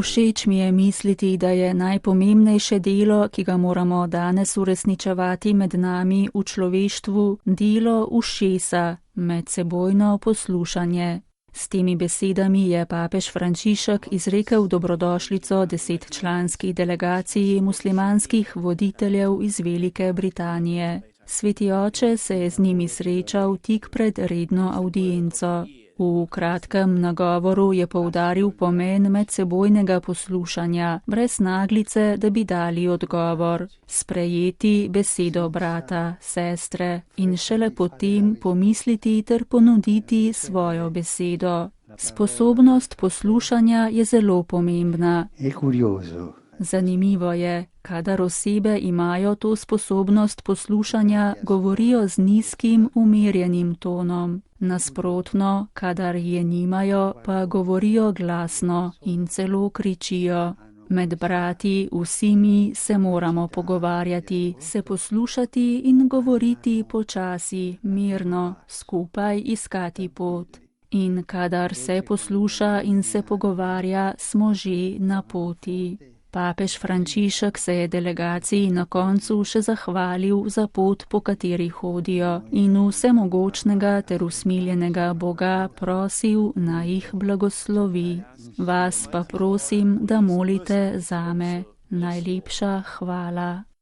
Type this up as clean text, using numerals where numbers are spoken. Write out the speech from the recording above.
Všeč mi je misliti, da je najpomembnejše delo, ki ga moramo danes uresničevati med nami v človeštvu, delo ušesa, medsebojno poslušanje. S temi besedami je papež Frančišek izrekel dobrodošlico 10-članski delegaciji muslimanskih voditeljev iz Velike Britanije. Sveti oče se je z njimi srečal tik pred redno avdienco. V kratkem nagovoru je poudaril pomen medsebojnega poslušanja, brez naglice, da bi dali odgovor. Sprejeti besedo brata, sestre in šele potem pomisliti ter ponuditi svojo besedo. Sposobnost poslušanja je zelo pomembna. Zanimivo je, kadar osebe imajo to sposobnost poslušanja, govorijo z nizkim, umirjenim tonom. Nasprotno, kadar je nimajo, pa govorijo glasno in celo kričijo. Med brati vsi mi se moramo pogovarjati, se poslušati in govoriti počasi, mirno, skupaj iskati pot. In kadar se posluša in se pogovarja, smo že na poti. Papež Frančišek se je delegaciji na koncu še zahvalil za pot, po kateri hodijo, in vsemogočnega ter usmiljenega Boga prosil, naj jih blagoslovi. Vas pa prosim, da molite zame. Najlepša hvala.